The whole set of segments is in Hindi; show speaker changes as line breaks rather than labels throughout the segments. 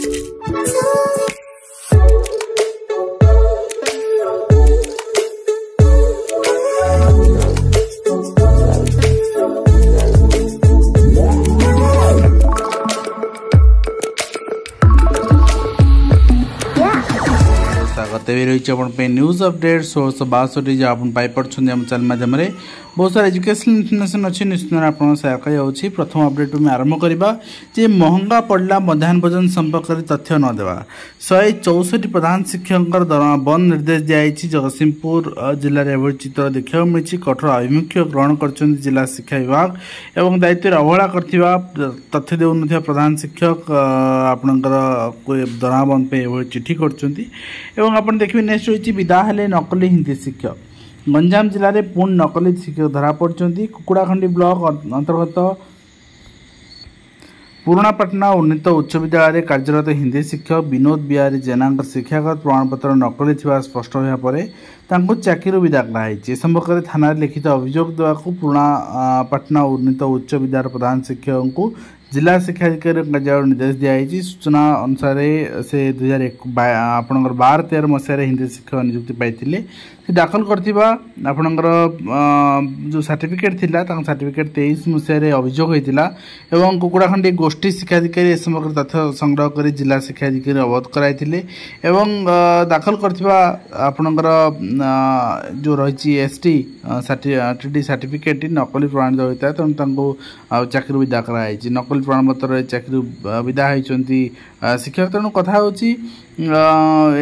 स्वागत रही है न्यूज अपडेट 1662 जो आप पाइपे आम चैनल माध्यम बहुत सारा एजुकेशनल इनफर्मेशन अच्छी निश्चित भाव सेयार कर प्रथम अपडेट में आरंभ करवा जे महंगा पड़ा मध्याह्न भोजन संपर्क में तथ्य नदेवा 164 प्रधान शिक्षक दरमा बंद निर्देश दिखाई जगतसिंहपुर जिले में चित्र देखा मिली कठोर आभिमुख्य ग्रहण कर जिला शिक्षा विभाग एवं दायित्व अवहेला कर तथ्य देउन प्रधान शिक्षक आपणकर दरमा बंद पे चिठी कर देखिए नेक्स्ट रही विदा हेले नकली हिंदी शिक्षक गंजाम जिले में पुणी नकली शिक्षक धरा पड़ती कुकुड़ाखंडी ब्लॉक अंतर्गत पुराणापाटना उन्नीत उच्च विद्यालय कार्यरत हिंदी शिक्षक विनोद बिहारी जेना शिक्षागत प्रमाणपत्र नकली थी स्पष्ट होगा चाकरी विदा कराई संपर्क में थाना लिखित अभियोग देवा पुराणापाटना उन्नीत उच्च विद्यालय प्रधान शिक्षक को जिला शिक्षाधिकारी कार्यालय निर्देश दिखाई सूचना अनुसार से 2012-13 मसीह हिंदी शिक्षक नियुक्ति पाई दाखल करथिबा आपणकर जो सर्टिफिकेट थिला सर्टिफिकेट 23 मसीह अभियोग होता एवं कुकुड़ाखंडी गोष्ठी शिक्षाधिकारी समग्र तथ्य संग्रह कर जिला शिक्षाधिकारी अवगत कराई एवं दाखल करथिबा आपणकर जो रही एसटी सर्टिफिकेट नकली प्रमाणित होता है तेणु चाकरी विदा कराई नकली प्रमाणपत्र चाकरी विदा होती शिक्षक तेणु कथा होची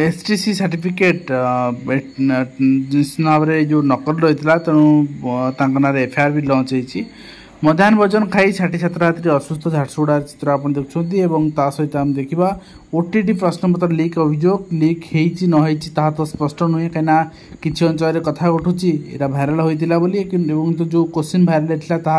एसटीसी सर्टिफिकेट निश्चित भाव में जो नकल रही है तेणु ना एफआईआर भी लॉन्च होती मध्याह्न भोजन खाई 60 छात्र छात्री असुस्थ झारसुगुड़ा चित्र आप देखते सहित आम देखा ओटीटी प्रश्नपत्र लीक अभियोग लीक हो तो स्पष्ट नुहे कहीं किसी अंचल कथा उठुची यहाँ भाइराल होता बोली जो क्वेश्चन भाइराल होता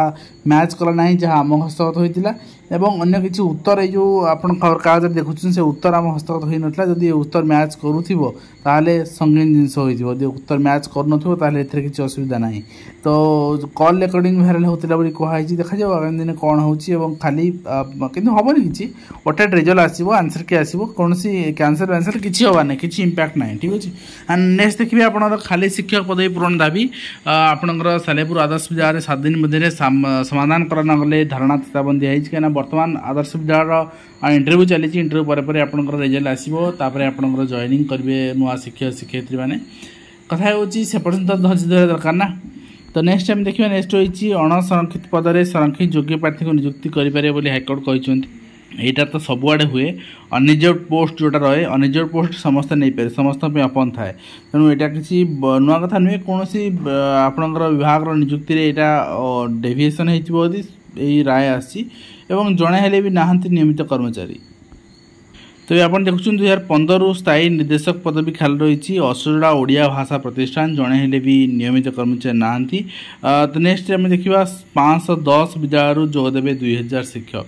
मैच कला ना जहाँ आम हस्तगत होता एवं अन्य किसी उत्तर ये जो आप खबर कागज देखुन से उत्तर आम हस्तगत हो नाला जदि उत्तर मैच करूँ ताले संगीन जिनस हो उत्तर मैच कर किसी असुविधा ना तो कॉल रेकर्डिंग भाइराल होता कहुई देखा जाओ आगामी दिन कौन हो खाली कि हेनी कि ओटेड रिजल्ट आसो आंसर के आसो कौन कैंसर वैंसर किसी हवा ना कि इंपैक्ट ना ठीक अच्छे एंड नेक्स्ट देखिए आप खाली शिक्षक पदवी पूरण दाबी आपणकर सालेपुर आदर्श विद्यालय 7 दिन मध्य समाधान करना गले धारणा चेतावनी दिखाई कहीं बर्तमान आदर्श विद्यालय इंटरव्यू चली इंटरव्यू पर आपंकर रिजल्ट आसो आपंकर जॉइनिंग करेंगे नुआ शिक्षक शिक्षयित्री मैंने कथा से पर्यटन धैर्य धरा दरकार ना तो नेक्स्ट टाइम देखिए नेक्स्ट रही अणसंरक्षित पद में संरक्षित योग्य प्रार्थी को नियुक्ति करेंगे हाइकोर्ट कहते यहाँ तो सबुआड़े हुए अनरिजर्व पोस्ट जोटा रहे अनरिजर्व पोस्ट समस्ते नहीं पारे समस्त अपन थाए तेणु यहाँ किसी नुआ कथा नुहे कौन आपणकर विभाग नियुक्ति यहाँ डेविएसन होती राय आसी जड़े हेले भी नहांती नियमित कर्मचारी तो आप देखुं 2015 स्थायी निर्देशक पदवी खाली रही असुरड़ा ओडिया भाषा प्रतिष्ठान जड़े हेले भी नियमित कर्मचारी नहांती तो नेक्स्ट आम देखा 510 विद्यालय जोगदेवे 2000 शिक्षक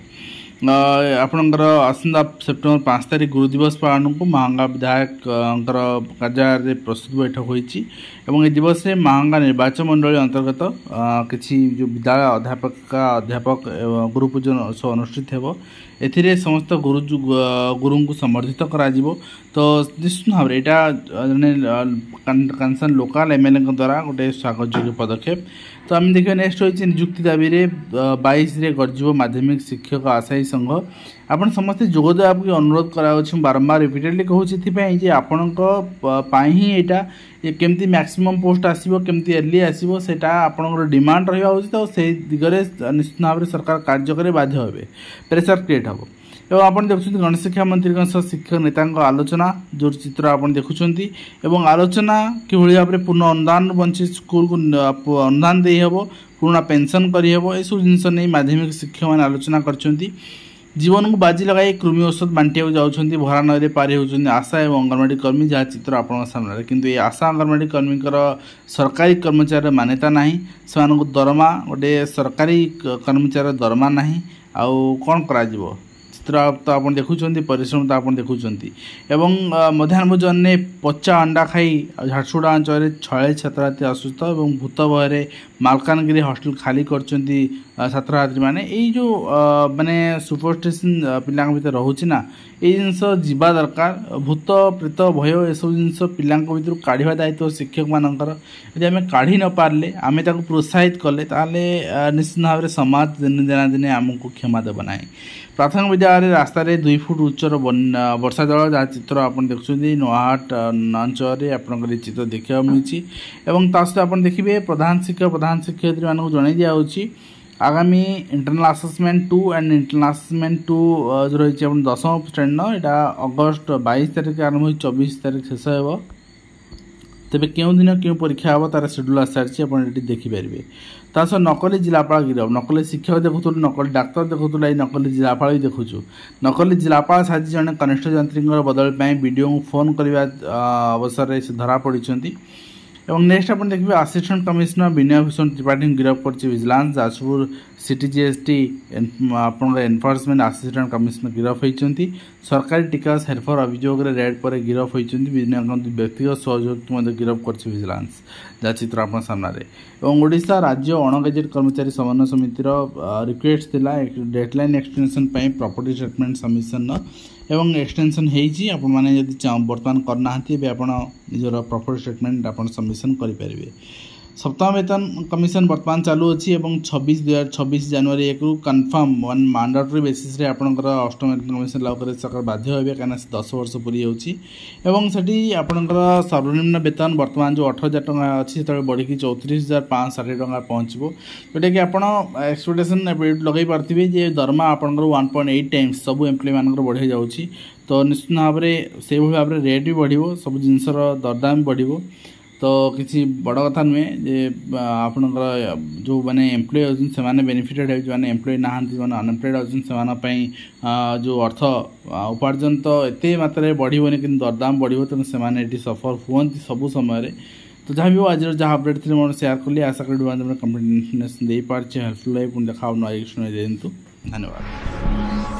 आपणकर आसंता सेप्टेम्बर 5 तारिख गुरु दिवस पालन को महांगा विधायक कार्यालय प्रस्तुत बैठक होती ये दिवस में महांगा निर्वाचन मंडली अंतर्गत किसी जो विद्यालय अध्यापक गुरु पूजन उत्सव अनुष्ठित हो एथिरे समस्त गुरु को समर्थित करा तो निश्चित भाव में यहाँ कंसर्न लोकाल एमएलए द्वारा गोटे स्वागतयोग्य पदक्षेप तो आम देखिए नेक्स्ट रही नियुक्ति दाबी 22 गर्जीव माध्यमिक शिक्षक आशायी संघ आपण समस्ते जोग देवाक अनुरोध कर बारंबार रिपीटेडली कहूँ आपण ही यहाँ केमती मैक्सिमम पोस्ट आसो केमती अर्ली आसो से आपंकर डिमांड रहा उचित और से दिगरे निश्चित भाव में सरकार कार्य करे बाध्य हे प्रेसर क्रिएट हम एवं आप देखुं गणशिक्षा मंत्री शिक्षक नेता आलोचना जो चित्र आप देखुं आलोचना कि भाव में पूर्ण अनुदान बंची स्कूल को अनुदान दे हे पुराना पेंशन करहब यह जिनस नहीं माध्यमिक शिक्षक मैंने आलोचना कर जीवन को बाजी लगाई कृमि औषध बांटिया जाऊँच भरा नई पारि होती आशा और अंगनवाड़ी कर्मी जहाँ चित्र आप सामने किंतु ये आशा अंगनवाड़ी कर्मी सरकारी कर्मचारी मान्यता ना से दरमा गोटे सरकारी कर्मचारी दरमा ना आउ कौन कर चित्र तो आप देखुं परिश्रम तो आप देखुं एवं मध्याह्न भोजन ने पचा अंडा खाई झारसुगुड़ा अंचल 46 छात्रार्थी असुस्थ और भूत भय मालकानगिरी हॉस्टल खाली कर छात्री मैंने यही जो माने सुपरस्टिशन पिला भर रोचे ना ये जिनस जीवा दरकार भूत प्रेत भय ये सब जिनस पिला भर काढ़ा दायित्व शिक्षक मानकर यदि आम काढ़ी न पारे आम प्रोत्साहित कले निश्चित भाव में समाज दिन दिन आमको क्षमा देव ना प्राथमिक विद्यालय रास्तार 2 फुट उच्चर वर्षा जल जहाँ चित्र आप देखुं नोहाट अंचल आपंकर चित्र देखा मिली और सहित आप देखिए प्रधान शिक्षयित्री मानक जन दिखाई आगामी internal assessment 2 and internal assessment 2 जो रही है 10वीं स्टैंड यहाँ अगस्ट 22 तारिख आरंभ हो 24 तारिख शेष हो तेरे क्यों दिन क्यों परीक्षा हम तार शेड्यूल आसी सारी आप देखिपारे तास नकली जिलापाल गिरफ नकली शिक्षक देखुलु नकली डाक्तर देखुलु ये नकली जिलापाल भी देखुचु नकली जिलापाल साजी जड़े कनिष्ठ यंत्री बदल वीडियो को फोन करने अवसर से धरा पड़ी और नेक्स्ट आप देखिए असिस्टेंट कमिश्नर विनय भूषण त्रिपाठी गिरफ कर विजिलेंस जाजपुर सिटी जीएसटी आप एनफोर्समेंट असिस्टेंट कमिश्नर गिरफ होती सरकारी टिकस हेरफेर अभियोग रेड पर गिरफ होती व्यक्तिगत सहयोग गिरफ कर विजिलेंस जहाँ चित्र आप सामने और ओडिशा राज्य अणगेजेट कर्मचारी समन्वय समितिर रिक्वेस्ट थिला deadline extension property statement submission एवं एक्सटेंशन होती बर्तमान करना निजर प्रॉपर्टी स्टेटमेंट आप सबमिशन करेंगे सप्तम वेतन कमिशन बर्तमान चालू अच्छी 26 जनवरी 1 कन्फर्म वन मैंडेटरी बेसिस आपंकर अष्टम वेतन कमिशन लागू कर सरकार बाध्य हे कहीं 10 वर्ष पूरी होती आपंकर सर्वनिम्न वेतन बर्तमान जो 18,000 टका अच्छी से बढ़ी 34,560 टका पहुँचो जोटा कि आप एक्सपेक्टेशन लगे पारे जे दरमा आपंकर 1.8 टाइम्स सब एम्प्लॉय मानकर बढ़ी जाऊँगी तो निश्चित भाव में से भाव में रेट भी बढ़ो सब जिनसर दरदाम बढ़ो तो किसी बड़ कथा नुहे जे आपणकर जो मैंने एम्प्लॉय अच्छे से बेनिफिटेड है जो मैंने एम्प्लॉय ना जो अनएम्प्लॉयड अच्छे से जो अर्थ उपार्जन तो एत मात्रा बढ़ोनी कि दरदाम बढ़ो तेणु से सफर हुए सब समय तो जहाँ भी आज जहाँ अपडेट थी मैं शेयर कली आशा करी कंप्लीट दे पार्टी हेल्पफुल लाइफ देखा नई दिंतु धन्यवाद।